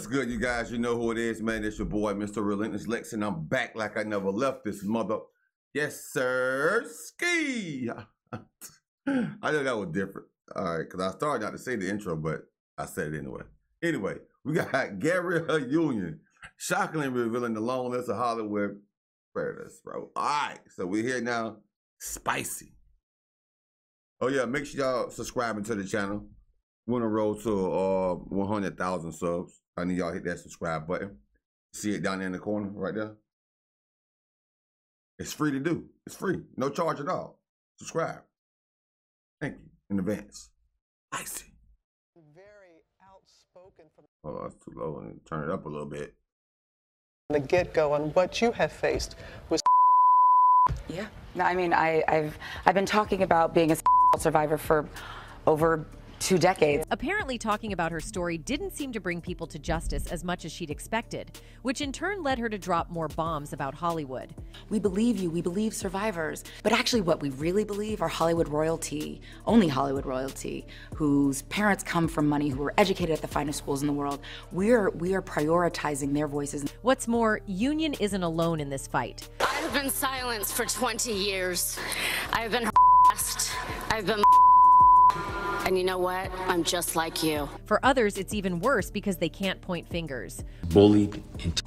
What's good, you guys? You know who it is, man. It's your boy, Mr. Relentless Lex, and I'm back like I never left this mother. Yes, sir. Ski. I know that was different. All right, because I started not to say the intro, but I said it anyway. Anyway, we got Gabrielle Union shockingly revealing the long list of Hollywood predators, bro. All right, so we're here now. Spicy. Oh, yeah, make sure y'all subscribing to the channel. We're on a road to 100,000 subs. I need y'all hit that subscribe button. See it down there in the corner right there? It's free to do. It's free. No charge at all. Subscribe. Thank you in advance. Icy. Very outspoken from Oh, that's too low. And turn it up a little bit. the get-go on what you have faced with. Yeah. No, I mean, I've been talking about being a survivor for over 2 decades. Apparently, talking about her story didn't seem to bring people to justice as much as she'd expected, which in turn led her to drop more bombs about Hollywood. We believe you, we believe survivors. But actually what we really believe are Hollywood royalty, only Hollywood royalty, whose parents come from money, who were educated at the finest schools in the world. We are prioritizing their voices. What's more, Union isn't alone in this fight. I've been silenced for 20 years. I've been harassed. I've been. And you know what? I'm just like you. For others, it's even worse because they can't point fingers. Bullied and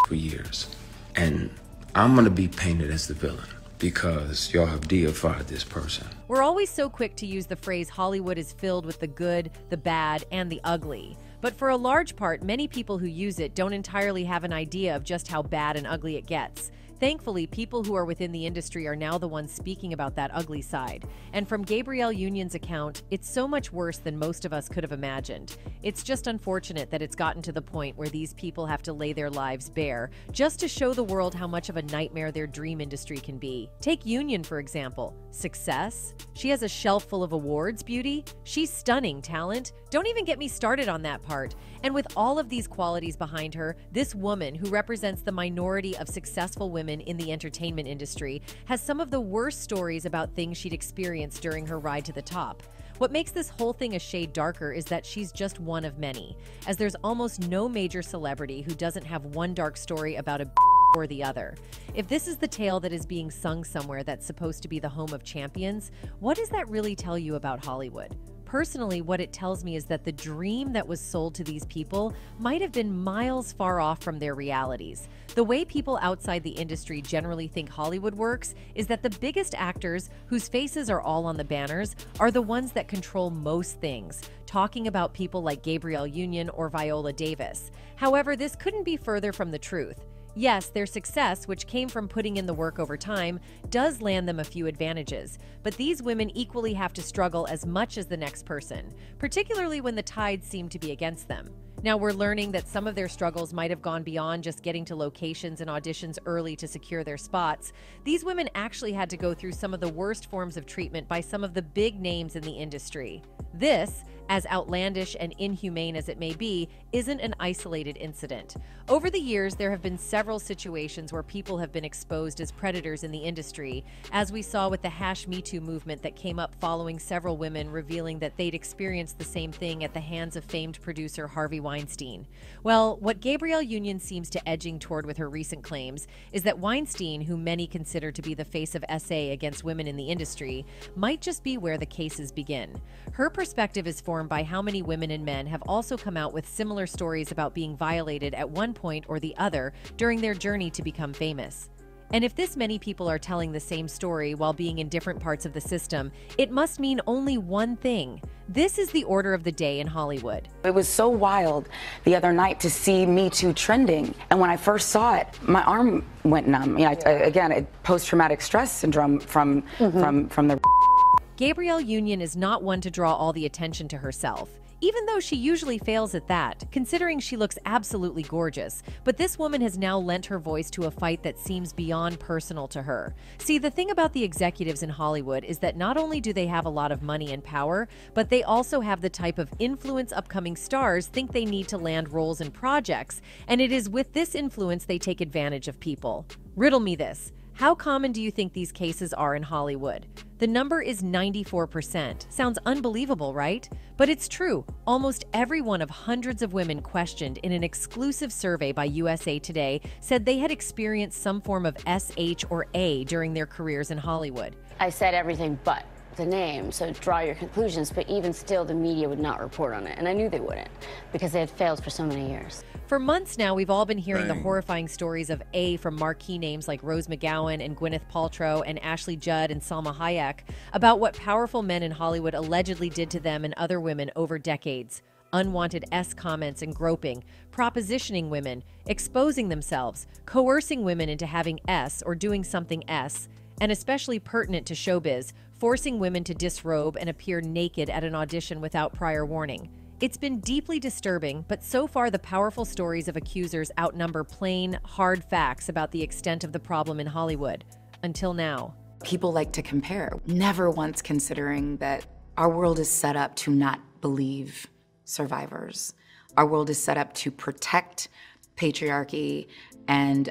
for years. And I'm gonna be painted as the villain because y'all have deified this person. We're always so quick to use the phrase Hollywood is filled with the good, the bad, and the ugly. But for a large part, many people who use it don't entirely have an idea of just how bad and ugly it gets. Thankfully, people who are within the industry are now the ones speaking about that ugly side. And from Gabrielle Union's account, it's so much worse than most of us could have imagined. It's just unfortunate that it's gotten to the point where these people have to lay their lives bare just to show the world how much of a nightmare their dream industry can be. Take Union, for example. Success? She has a shelf full of awards, beauty? She's stunning talent. Don't even get me started on that part. And with all of these qualities behind her, this woman, who represents the minority of successful women in the entertainment industry, has some of the worst stories about things she'd experienced during her ride to the top. What makes this whole thing a shade darker is that she's just one of many, as there's almost no major celebrity who doesn't have one dark story about a or the other. If this is the tale that is being sung somewhere that's supposed to be the home of champions, what does that really tell you about Hollywood? Personally, what it tells me is that the dream that was sold to these people might have been miles far off from their realities. The way people outside the industry generally think Hollywood works is that the biggest actors, whose faces are all on the banners, are the ones that control most things, talking about people like Gabrielle Union or Viola Davis. However, this couldn't be further from the truth. Yes, their success, which came from putting in the work over time, does land them a few advantages, but these women equally have to struggle as much as the next person, particularly when the tides seem to be against them. Now, we're learning that some of their struggles might have gone beyond just getting to locations and auditions early to secure their spots. These women actually had to go through some of the worst forms of treatment by some of the big names in the industry. This, as outlandish and inhumane as it may be, isn't an isolated incident. Over the years, there have been several situations where people have been exposed as predators in the industry, as we saw with the #MeToo movement that came up following several women revealing that they'd experienced the same thing at the hands of famed producer Harvey Weinstein. Well, what Gabrielle Union seems to edging toward with her recent claims is that Weinstein, who many consider to be the face of SA against women in the industry, might just be where the cases begin. Her perspective is formed by how many women and men have also come out with similar stories about being violated at one point or the other during their journey to become famous. And if this many people are telling the same story while being in different parts of the system, it must mean only one thing. This is the order of the day in Hollywood. It was so wild the other night to see Me Too trending. And when I first saw it, my arm went numb. You know, again, post-traumatic stress syndrome from the. Gabrielle Union is not one to draw all the attention to herself, even though she usually fails at that, considering she looks absolutely gorgeous. But this woman has now lent her voice to a fight that seems beyond personal to her. See, the thing about the executives in Hollywood is that not only do they have a lot of money and power, but they also have the type of influence upcoming stars think they need to land roles in projects, and it is with this influence they take advantage of people. Riddle me this. How common do you think these cases are in Hollywood? The number is 94%. Sounds unbelievable, right? But it's true. Almost every one of hundreds of women questioned in an exclusive survey by USA Today said they had experienced some form of SH or A during their careers in Hollywood. I said everything but the name, so draw your conclusions, but even still the media would not report on it, and I knew they wouldn't because they had failed for so many years. For months now, we've all been hearing the Dang. horrifying stories of A from marquee names like Rose McGowan and Gwyneth Paltrow and Ashley Judd and Salma Hayek about what powerful men in Hollywood allegedly did to them and other women over decades. Unwanted S comments and groping, propositioning women, exposing themselves, coercing women into having S or doing something S, and especially pertinent to showbiz, forcing women to disrobe and appear naked at an audition without prior warning. It's been deeply disturbing, but so far the powerful stories of accusers outnumber plain, hard facts about the extent of the problem in Hollywood. Until now. People like to compare, never once considering that our world is set up to not believe survivors. Our world is set up to protect patriarchy and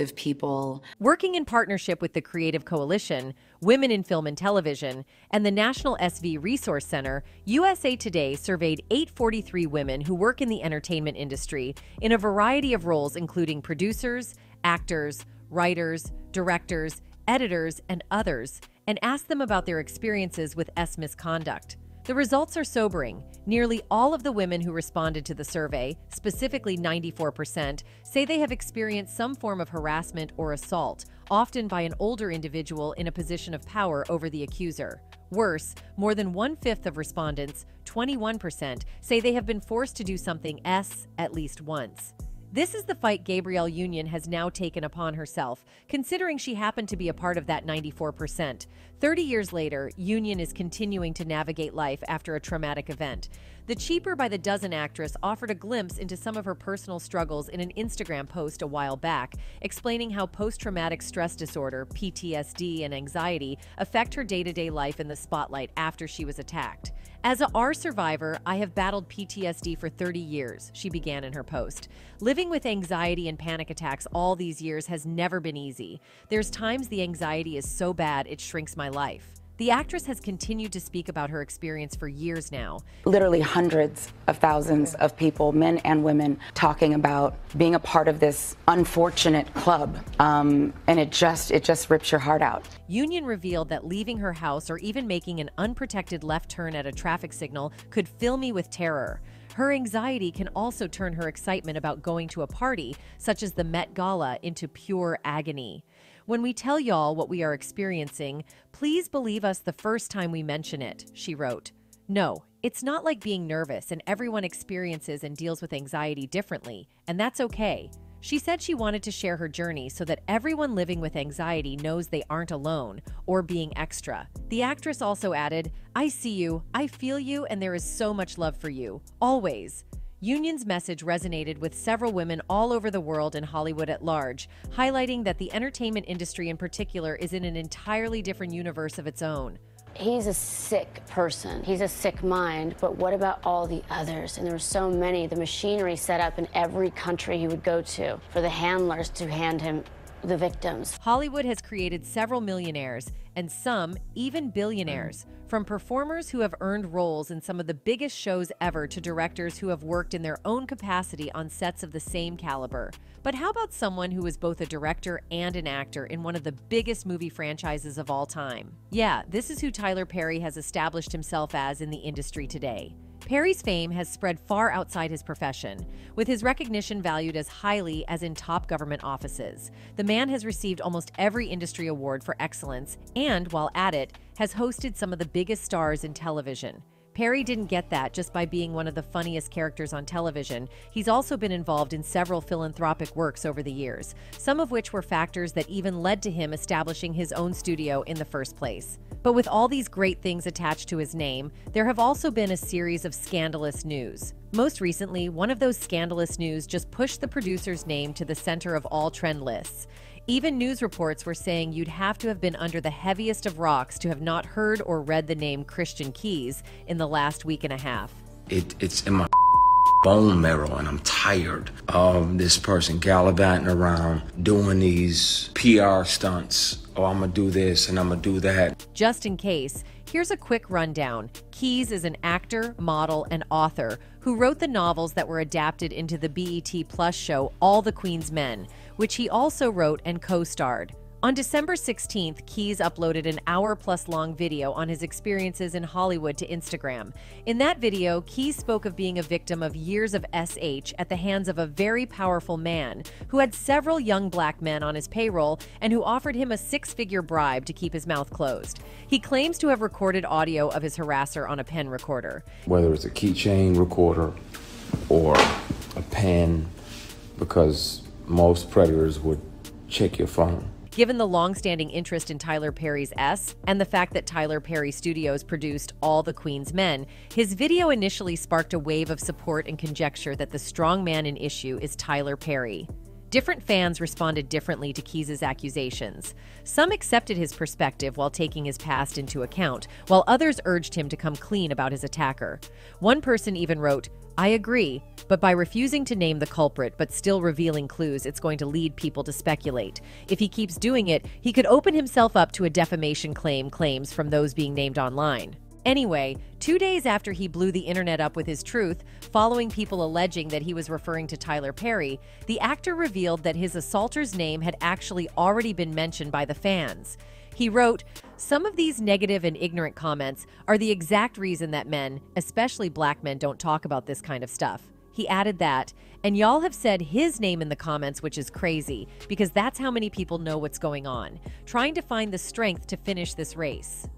of people. Working in partnership with the Creative Coalition, Women in Film and Television, and the National SV Resource Center, USA Today surveyed 843 women who work in the entertainment industry in a variety of roles including producers, actors, writers, directors, editors, and others, and asked them about their experiences with S misconduct. The results are sobering. Nearly all of the women who responded to the survey, specifically 94%, say they have experienced some form of harassment or assault, often by an older individual in a position of power over the accuser. Worse, more than 1/5 of respondents, 21%, say they have been forced to do something S at least once. This is the fight Gabrielle Union has now taken upon herself, considering she happened to be a part of that 94%. 30 years later, Union is continuing to navigate life after a traumatic event. The Cheaper by the Dozen actress offered a glimpse into some of her personal struggles in an Instagram post a while back, explaining how post-traumatic stress disorder, PTSD, and anxiety affect her day-to-day life in the spotlight after she was attacked. As a R survivor, I have battled PTSD for 30 years, she began in her post. Living with anxiety and panic attacks all these years has never been easy. There's times the anxiety is so bad it shrinks my life. The actress has continued to speak about her experience for years now. Literally hundreds of thousands of people, men and women, talking about being a part of this unfortunate club. And it just rips your heart out. Union revealed that leaving her house or even making an unprotected left turn at a traffic signal could fill me with terror. Her anxiety can also turn her excitement about going to a party, such as the Met Gala, into pure agony. When we tell y'all what we are experiencing, please believe us the first time we mention it, she wrote. No, it's not like being nervous, and everyone experiences and deals with anxiety differently, and that's okay. She said she wanted to share her journey so that everyone living with anxiety knows they aren't alone or being extra. The actress also added, I see you, I feel you, and there is so much love for you. Always. Union's message resonated with several women all over the world and Hollywood at large, highlighting that the entertainment industry in particular is in an entirely different universe of its own. He's a sick person. He's a sick mind, but what about all the others? And there were so many. The machinery set up in every country he would go to for the handlers to hand him the victims. Hollywood has created several millionaires, and some even billionaires, from performers who have earned roles in some of the biggest shows ever to directors who have worked in their own capacity on sets of the same caliber. But how about someone who is both a director and an actor in one of the biggest movie franchises of all time? Yeah, this is who Tyler Perry has established himself as in the industry today. Perry's fame has spread far outside his profession, with his recognition valued as highly as in top government offices. The man has received almost every industry award for excellence and, while at it, has hosted some of the biggest stars in television. Perry didn't get that just by being one of the funniest characters on television. He's also been involved in several philanthropic works over the years, some of which were factors that even led to him establishing his own studio in the first place. But with all these great things attached to his name, there have also been a series of scandalous news. Most recently, one of those scandalous news just pushed the producer's name to the center of all trend lists. Even news reports were saying you'd have to have been under the heaviest of rocks to have not heard or read the name Christian Keys in the last week and a half. It's in my bone marrow, and I'm tired of this person gallivanting around doing these PR stunts. Oh, I'm gonna do this and I'm gonna do that. Just in case, here's a quick rundown. Keys is an actor, model, and author who wrote the novels that were adapted into the BET Plus show All the Queen's Men, which he also wrote and co-starred. On December 16th, Keys uploaded an hour-plus-long video on his experiences in Hollywood to Instagram. In that video, Keys spoke of being a victim of years of SH at the hands of a very powerful man who had several young black men on his payroll and who offered him a six-figure bribe to keep his mouth closed. He claims to have recorded audio of his harasser on a pen recorder. Whether it's a keychain recorder or a pen, because most predators would check your phone. Given the long-standing interest in Tyler Perry's S and the fact that Tyler Perry Studios produced All the Queen's Men, his video initially sparked a wave of support and conjecture that the strong man in issue is Tyler Perry. Different fans responded differently to Keys' accusations. Some accepted his perspective while taking his past into account, while others urged him to come clean about his attacker. One person even wrote, "I agree, but by refusing to name the culprit but still revealing clues, it's going to lead people to speculate. If he keeps doing it, he could open himself up to a defamation claims from those being named online." Anyway, 2 days after he blew the internet up with his truth, following people alleging that he was referring to Tyler Perry, the actor revealed that his assaulter's name had actually already been mentioned by the fans. He wrote, "Some of these negative and ignorant comments are the exact reason that men, especially black men, don't talk about this kind of stuff." He added that, "And y'all have said his name in the comments, which is crazy, because that's how many people know what's going on, trying to find the strength to finish this race."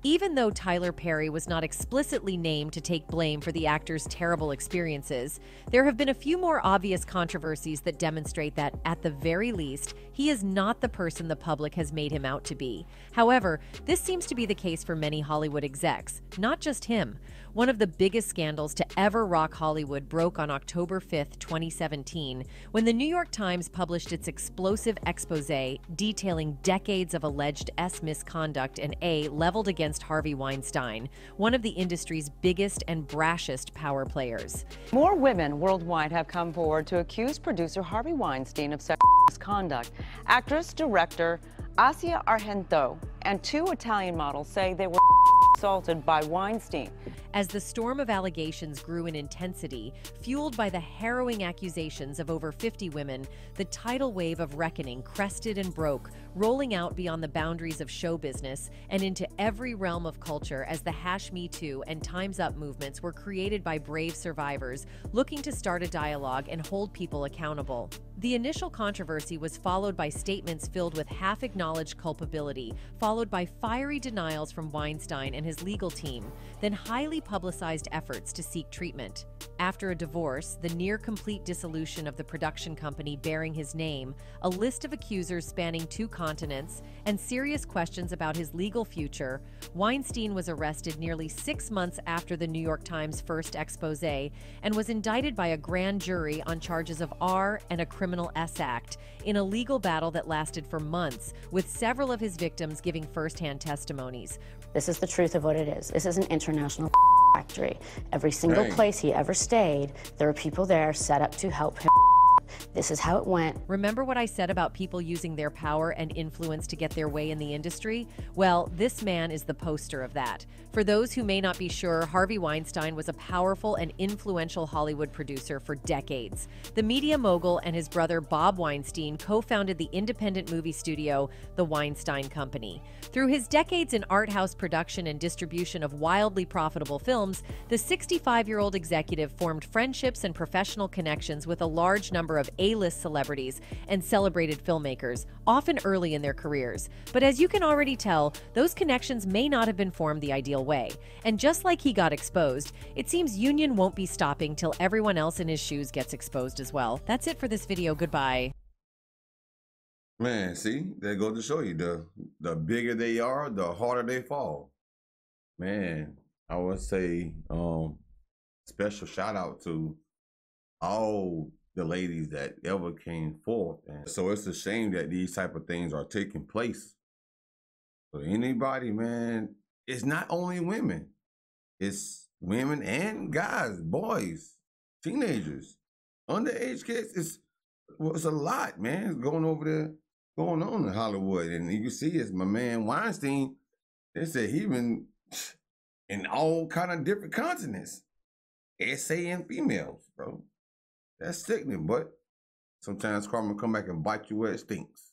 Even though Tyler Perry was not explicitly named to take blame for the actor's terrible experiences, there have been a few more obvious controversies that demonstrate that, at the very least, he is not the person the public has made him out to be. However, this seems to be the case for many Hollywood execs, not just him. One of the biggest scandals to ever rock Hollywood broke on October 5th, 2017, when the New York Times published its explosive exposé detailing decades of alleged misconduct and leveled against Harvey Weinstein, one of the industry's biggest and brashest power players. More women worldwide have come forward to accuse producer Harvey Weinstein of sexual misconduct. Actress, director Asia Argento and two Italian models say they were assaulted by Weinstein. As the storm of allegations grew in intensity, fueled by the harrowing accusations of over 50 women, the tidal wave of reckoning crested and broke, rolling out beyond the boundaries of show business and into every realm of culture as the #MeToo and Time's Up movements were created by brave survivors looking to start a dialogue and hold people accountable. The initial controversy was followed by statements filled with half-acknowledged culpability, followed by fiery denials from Weinstein and his legal team, then highly publicized efforts to seek treatment. After a divorce, the near-complete dissolution of the production company bearing his name, a list of accusers spanning 2 continents, and serious questions about his legal future, Weinstein was arrested nearly 6 months after the New York Times' first exposé and was indicted by a grand jury on charges of R and a criminal S act in a legal battle that lasted for months, with several of his victims giving first-hand testimonies. This is the truth of what it is. This is an international factory. Every single place he ever stayed, there were people there set up to help him. This is how it went. Remember what I said about people using their power and influence to get their way in the industry? Well, this man is the poster of that. For those who may not be sure, Harvey Weinstein was a powerful and influential Hollywood producer for decades. The media mogul and his brother Bob Weinstein co-founded the independent movie studio, The Weinstein Company. Through his decades in art house production and distribution of wildly profitable films, the 65-year-old executive formed friendships and professional connections with a large number of A-list celebrities and celebrated filmmakers, often early in their careers. But as you can already tell, those connections may not have been formed the ideal way. And just like he got exposed, it seems Union won't be stopping till everyone else in his shoes gets exposed as well. That's it for this video. Goodbye. Man, see, that goes to show you the bigger they are, the harder they fall. Man, I would say special shout out to all the ladies that ever came forth. And so it's a shame that these type of things are taking place. For anybody, man, it's not only women. It's women and guys, boys. teenagers, underage kids. It's a lot, man. It's going over there, going on in Hollywood. And you can see it's my man Weinstein. They said he been in all kind of different continents. SA and females, bro. That's sickening, but sometimes karma come back and bite you where it stinks.